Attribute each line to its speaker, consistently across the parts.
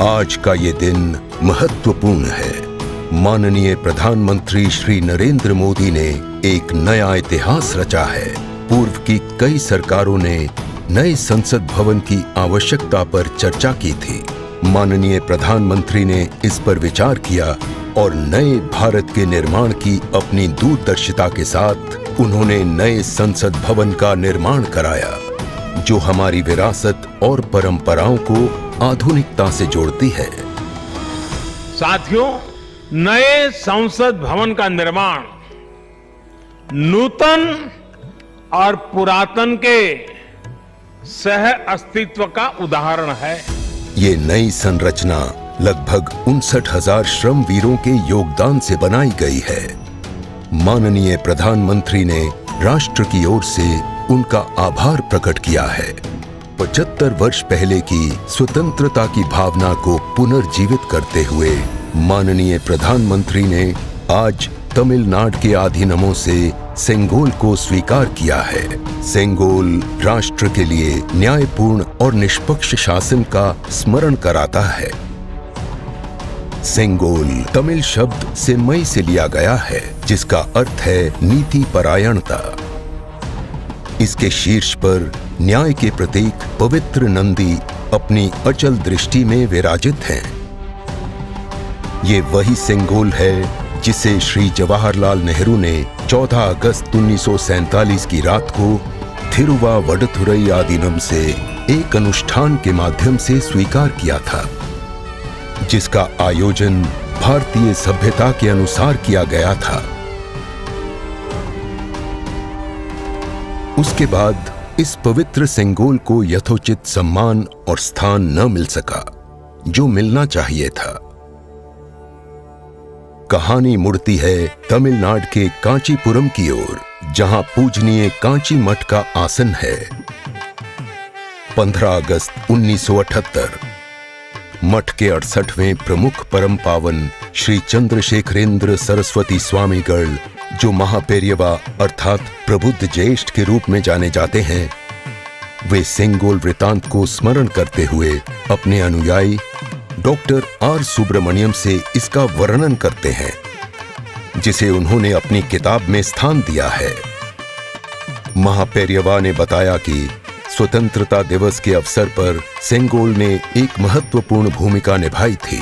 Speaker 1: आज का ये दिन महत्वपूर्ण है। माननीय प्रधानमंत्री श्री नरेंद्र मोदी ने एक नया इतिहास रचा है। पूर्व की कई सरकारों ने नए संसद भवन की आवश्यकता पर चर्चा की थी। माननीय प्रधानमंत्री ने इस पर विचार किया और नए भारत के निर्माण की अपनी दूरदर्शिता के साथ उन्होंने नए संसद भवन का निर्माण कराया, जो हमारी विरासत और परंपराओं को आधुनिकता से जोड़ती है।
Speaker 2: साथियों, नए संसद भवन का निर्माण नूतन और पुरातन के सह अस्तित्व का उदाहरण है।
Speaker 1: ये नई संरचना लगभग 59,000 श्रमवीरों के योगदान से बनाई गई है। माननीय प्रधानमंत्री ने राष्ट्र की ओर से उनका आभार प्रकट किया है। 75 वर्ष पहले की स्वतंत्रता की भावना को पुनर्जीवित करते हुए माननीय प्रधानमंत्री ने आज तमिलनाडु के अधीनमों से सेंगोल को स्वीकार किया है। सेंगोल राष्ट्र के लिए न्यायपूर्ण और निष्पक्ष शासन का स्मरण कराता है। सेंगोल तमिल शब्द से मई से लिया गया है, जिसका अर्थ है नीति परायणता। इसके शीर्ष पर न्याय के प्रतीक पवित्र नंदी अपनी अचल दृष्टि में विराजित हैं। ये वही सेंगोल है जिसे श्री जवाहरलाल नेहरू ने 14 अगस्त 1947 की रात को थिरुवावडथुरई आदीनम से एक अनुष्ठान के माध्यम से स्वीकार किया था, जिसका आयोजन भारतीय सभ्यता के अनुसार किया गया था। उसके बाद इस पवित्र सेंगोल को यथोचित सम्मान और स्थान न मिल सका, जो मिलना चाहिए था। कहानी मुड़ती है तमिलनाडु के कांचीपुरम की ओर, जहां पूजनीय कांची मठ का आसन है। 15 अगस्त 1978 मठ के 68वें प्रमुख परम पावन श्री चंद्रशेखरेंद्र सरस्वती स्वामीगढ़, जो महापेरियवा अर्थात प्रबुद्ध ज्येष्ठ के रूप में जाने जाते हैं, वे सेंगोल वृतांत को स्मरण करते हुए अपने अनुयायी डॉक्टर आर सुब्रमण्यम से इसका वर्णन करते हैं, जिसे उन्होंने अपनी किताब में स्थान दिया है। महापेरियवा ने बताया कि स्वतंत्रता दिवस के अवसर पर सेंगोल ने एक महत्वपूर्ण भूमिका निभाई थी।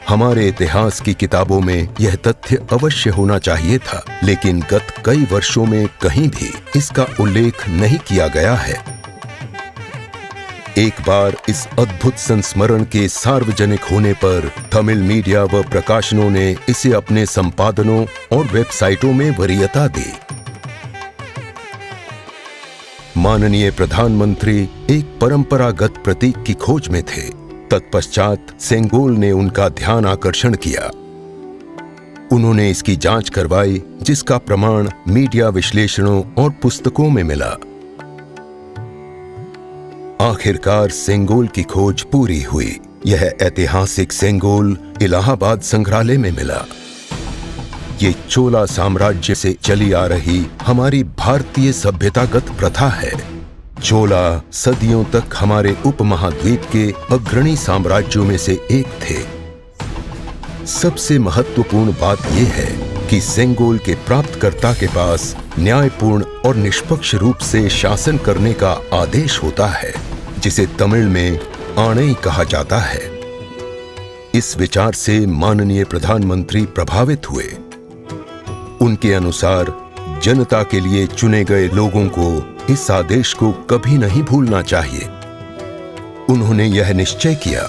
Speaker 1: हमारे इतिहास की किताबों में यह तथ्य अवश्य होना चाहिए था, लेकिन गत कई वर्षों में कहीं भी इसका उल्लेख नहीं किया गया है। एक बार इस अद्भुत संस्मरण के सार्वजनिक होने पर तमिल मीडिया व प्रकाशनों ने इसे अपने संपादनों और वेबसाइटों में वरीयता दी। माननीय प्रधानमंत्री एक परंपरागत प्रतीक की खोज में थे। तत्पश्चात सेंगोल ने उनका ध्यान आकर्षण किया। उन्होंने इसकी जांच करवाई, जिसका प्रमाण मीडिया विश्लेषणों और पुस्तकों में मिला। आखिरकार सेंगोल की खोज पूरी हुई। यह ऐतिहासिक सेंगोल इलाहाबाद संग्रहालय में मिला। ये चोला साम्राज्य से चली आ रही हमारी भारतीय सभ्यतागत प्रथा है। चोला सदियों तक हमारे उपमहाद्वीप के अग्रणी साम्राज्यों में से एक थे। सबसे महत्वपूर्ण बात यह है कि सेंगोल के प्राप्तकर्ता के पास न्यायपूर्ण और निष्पक्ष रूप से शासन करने का आदेश होता है, जिसे तमिल में आणई कहा जाता है। इस विचार से माननीय प्रधानमंत्री प्रभावित हुए। उनके अनुसार जनता के लिए चुने गए लोगों को इस आदेश को कभी नहीं भूलना चाहिए। उन्होंने यह निश्चय किया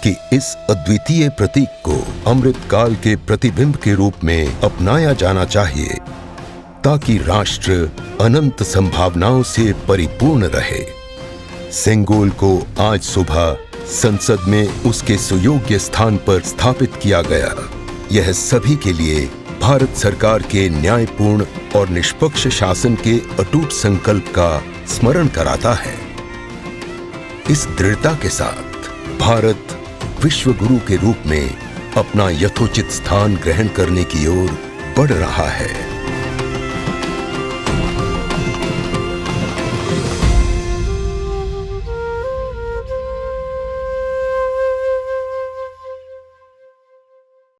Speaker 1: कि इस अद्वितीय प्रतीक को अमृतकाल के प्रतिबिंब के रूप में अपनाया जाना चाहिए, ताकि राष्ट्र अनंत संभावनाओं से परिपूर्ण रहे। सेंगोल को आज सुबह संसद में उसके सुयोग्य स्थान पर स्थापित किया गया। यह सभी के लिए भारत सरकार के न्यायपूर्ण और निष्पक्ष शासन के अटूट संकल्प का स्मरण कराता है। इस दृढ़ता के साथ भारत विश्व गुरु के रूप में अपना यथोचित स्थान ग्रहण करने की ओर बढ़ रहा है।